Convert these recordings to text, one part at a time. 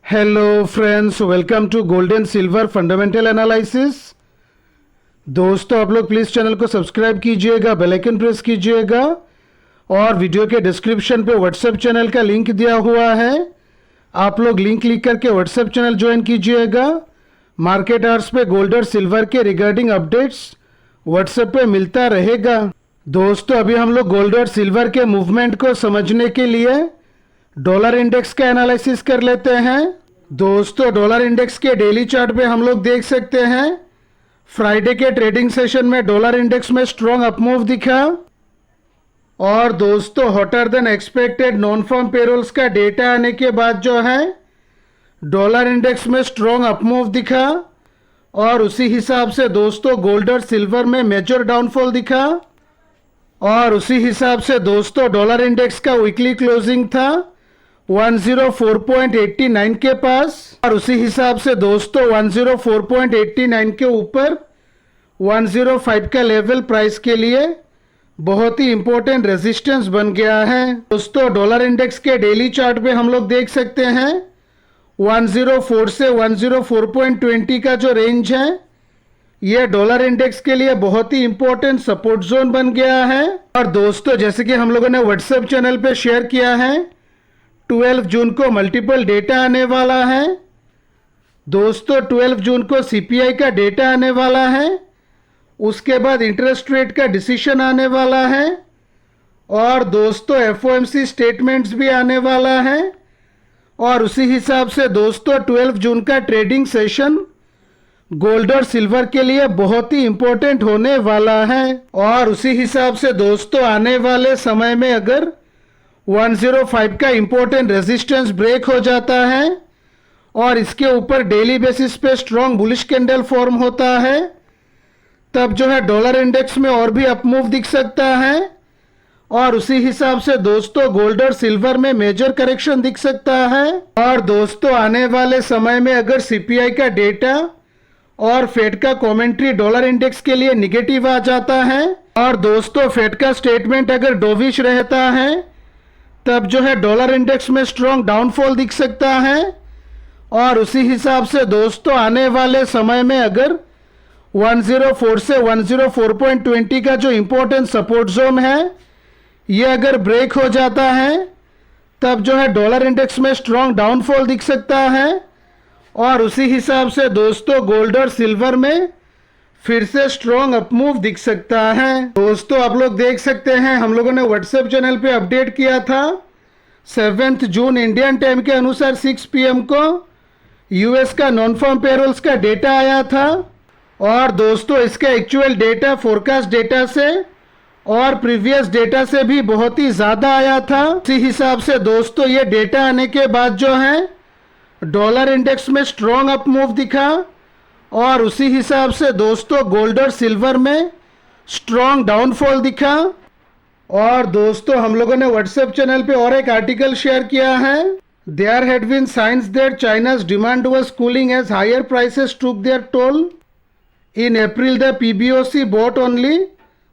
Hello friends, welcome to gold and silver fundamental analysis. दोस्तों, आप लोग प्लीज़ चैनल को सब्सक्राइब कीजिएगा, बेल आइकन प्रेस कीजिएगा और वीडियो के डिस्क्रिप्शन पे व्हाट्सएप चैनल का लिंक दिया हुआ है। आप लोग लिंक क्लिक करके व्हाट्सएप चैनल ज्वाइन कीजिएगा। मार्केट आवर्स पे गोल्ड और सिल्वर के रिगार्डिंग अपडेट्स व्हाट्सएप पे मिलता रहेगा। दोस्तों, अभी हम लोग गोल्ड और सिल्वर के मूवमेंट को समझने के लिए डॉलर इंडेक्स का एनालिसिस कर लेते हैं। दोस्तों, डॉलर इंडेक्स के डेली चार्ट पे हम लोग देख सकते हैं फ्राइडे के ट्रेडिंग सेशन में डॉलर इंडेक्स में स्ट्रॉन्ग अपमूव दिखा और दोस्तों hotter than expected non farm payrolls का डेटा आने के बाद जो है डॉलर इंडेक्स में स्ट्रॉन्ग अपमूव दिखा और उसी हिसाब से दोस्तों गोल्ड और सिल्वर में मेजर डाउनफॉल दिखा और उसी हिसाब से दोस्तों डॉलर इंडेक्स का वीकली क्लोजिंग था 104.89 के पास और उसी हिसाब से दोस्तों 104.89 के ऊपर 105 का लेवल प्राइस के लिए बहुत ही इंपॉर्टेंट रेजिस्टेंस बन गया है। दोस्तों, डॉलर इंडेक्स के डेली चार्ट पे हम लोग देख सकते हैं 104 से 104.20 का जो रेंज है ये डॉलर इंडेक्स के लिए बहुत ही इंपॉर्टेंट सपोर्ट जोन बन गया है। और दोस्तों, जैसे कि हम लोगों ने व्हाट्सएप चैनल पे शेयर किया है 12 जून को मल्टीपल डेटा आने वाला है। दोस्तों, 12 जून को सीपीआई का डेटा आने वाला है, उसके बाद इंटरेस्ट रेट का डिसीजन आने वाला है और दोस्तों एफओएमसी स्टेटमेंट्स भी आने वाला है और उसी हिसाब से दोस्तों 12 जून का ट्रेडिंग सेशन गोल्ड और सिल्वर के लिए बहुत ही इंपॉर्टेंट होने वाला है। और उसी हिसाब से दोस्तों आने वाले समय में अगर 105 का इंपॉर्टेंट रेजिस्टेंस ब्रेक हो जाता है और इसके ऊपर डेली बेसिस पे स्ट्रॉन्ग बुलिश कैंडल फॉर्म होता है तब जो है डॉलर इंडेक्स में और भी अपमूव दिख सकता है और उसी हिसाब से दोस्तों गोल्ड और सिल्वर में मेजर करेक्शन दिख सकता है। और दोस्तों आने वाले समय में अगर सीपीआई का डेटा और फेड का कमेंट्री डॉलर इंडेक्स के लिए निगेटिव आ जाता है और दोस्तों फेड का स्टेटमेंट अगर डोविश रहता है तब जो है डॉलर इंडेक्स में स्ट्रॉन्ग डाउनफॉल दिख सकता है और उसी हिसाब से दोस्तों आने वाले समय में अगर 104 से 104.20 का जो इंपॉर्टेंट सपोर्ट जोन है ये अगर ब्रेक हो जाता है तब जो है डॉलर इंडेक्स में स्ट्रॉन्ग डाउनफॉल दिख सकता है और उसी हिसाब से दोस्तों गोल्ड और सिल्वर में फिर से स्ट्रॉन्ग अपमूव दिख सकता है। दोस्तों, आप लोग देख सकते हैं हम लोगों ने व्हाट्सएप चैनल पे अपडेट किया था 7 जून इंडियन टाइम के अनुसार 6 PM को यूएस का नॉन फार्म पेरोल्स का डेटा आया था और दोस्तों इसका एक्चुअल डेटा फोरकास्ट डेटा से और प्रीवियस डेटा से भी बहुत ही ज़्यादा आया था। इसी हिसाब से दोस्तों ये डेटा आने के बाद जो है डॉलर इंडेक्स में स्ट्रॉन्ग अपमूव दिखा और उसी हिसाब से दोस्तों गोल्ड और सिल्वर में स्ट्रॉन्ग डाउनफॉल दिखा। और दोस्तों हम लोगों ने व्हाट्सएप चैनल पे और एक आर्टिकल शेयर किया है there had been signs that China's demand was cooling as higher prices took their toll. In April the PBOC bought only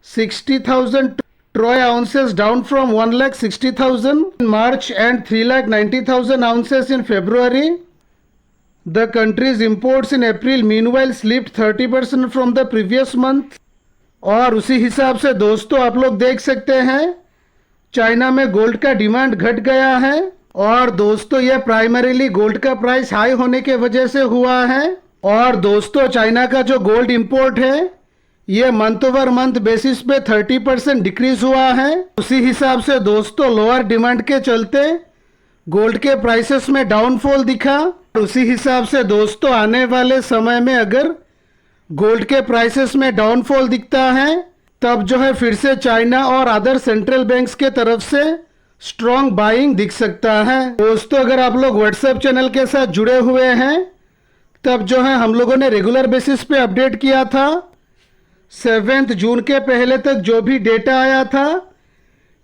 60,000 troy ounces down from 1,60,000 in March and 3,90,000 ounces in February. The country's imports in April meanwhile slipped 30% from the previous month. और उसी हिसाब से दोस्तों आप लोग देख सकते हैं चाइना में गोल्ड का डिमांड घट गया है और दोस्तों ये प्राइमरीली गोल्ड का प्राइस हाई होने के वजह से हुआ है। और दोस्तों चाइना का जो गोल्ड इंपोर्ट है ये मंथ ओवर मंथ बेसिस पे 30% डिक्रीज हुआ है। उसी हिसाब से दोस्तों लोअर डिमांड के चलते गोल्ड के प्राइसेस में डाउनफॉल दिखा। उसी हिसाब से दोस्तों आने वाले समय में अगर गोल्ड के प्राइसेस में डाउनफॉल दिखता है तब जो है फिर से चाइना और अदर सेंट्रल बैंक्स के तरफ से स्ट्रॉन्ग बाइंग दिख सकता है। दोस्तों, अगर आप लोग व्हाट्सएप चैनल के साथ जुड़े हुए हैं तब जो है हम लोगों ने रेगुलर बेसिस पे अपडेट किया था 7 जून के पहले तक जो भी डेटा आया था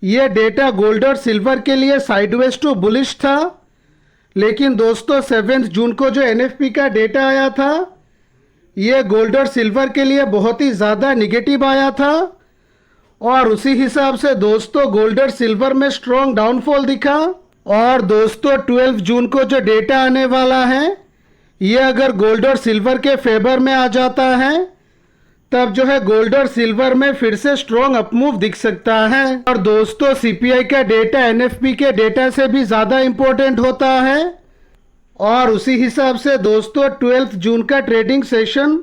ये डेटा गोल्ड और सिल्वर के लिए साइडवेज टू बुलिश था। लेकिन दोस्तों 7 जून को जो एनएफपी का डेटा आया था ये गोल्ड और सिल्वर के लिए बहुत ही ज़्यादा निगेटिव आया था और उसी हिसाब से दोस्तों गोल्ड और सिल्वर में स्ट्रॉन्ग डाउनफॉल दिखा और दोस्तों 12 जून को जो डेटा आने वाला है ये अगर गोल्ड और सिल्वर के फेवर में आ जाता है तब जो है गोल्ड और सिल्वर में फिर से स्ट्रॉन्ग अपमूव दिख सकता है। और दोस्तों सीपीआई का डेटा एनएफपी के डेटा से भी ज़्यादा इम्पोर्टेंट होता है और उसी हिसाब से दोस्तों 12 जून का ट्रेडिंग सेशन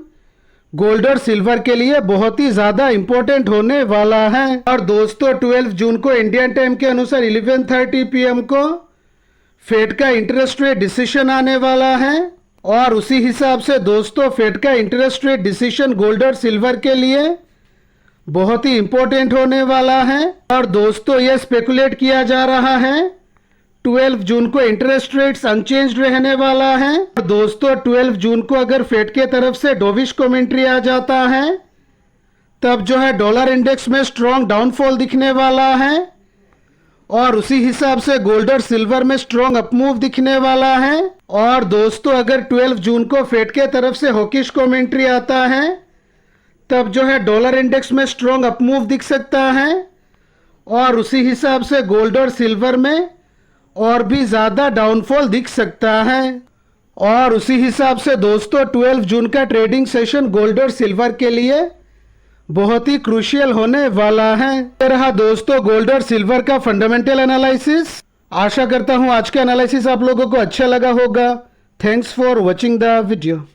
गोल्ड और सिल्वर के लिए बहुत ही ज़्यादा इम्पोर्टेंट होने वाला है। और दोस्तों 12 जून को इंडियन टाइम के अनुसार 11:30 PM को फेड का इंटरेस्ट रेट डिसीजन आने वाला है और उसी हिसाब से दोस्तों फेड का इंटरेस्ट रेट डिसीजन गोल्ड और सिल्वर के लिए बहुत ही इम्पोर्टेंट होने वाला है। और दोस्तों ये स्पेकुलेट किया जा रहा है 12 जून को इंटरेस्ट रेट्स अनचेंज्ड रहने वाला है। दोस्तों 12 जून को अगर फेड के तरफ से डोविश कमेंट्री आ जाता है तब जो है डॉलर इंडेक्स में स्ट्रॉन्ग डाउनफॉल दिखने वाला है और उसी हिसाब से गोल्ड और सिल्वर में स्ट्रॉन्ग अपमूव दिखने वाला है। और दोस्तों अगर 12 जून को फेड के तरफ से हॉकिश कमेंट्री आता है तब जो है डॉलर इंडेक्स में स्ट्रॉन्ग अपमूव दिख सकता है और उसी हिसाब से गोल्ड और सिल्वर में और भी ज़्यादा डाउनफॉल दिख सकता है। और उसी हिसाब से दोस्तों 12 जून का ट्रेडिंग सेशन गोल्ड और सिल्वर के लिए बहुत ही क्रूशियल होने वाला है। ये रहा दोस्तों गोल्ड और सिल्वर का फंडामेंटल एनालिसिस। आशा करता हूँ आज का एनालिसिस आप लोगों को अच्छा लगा होगा। Thanks for watching the video.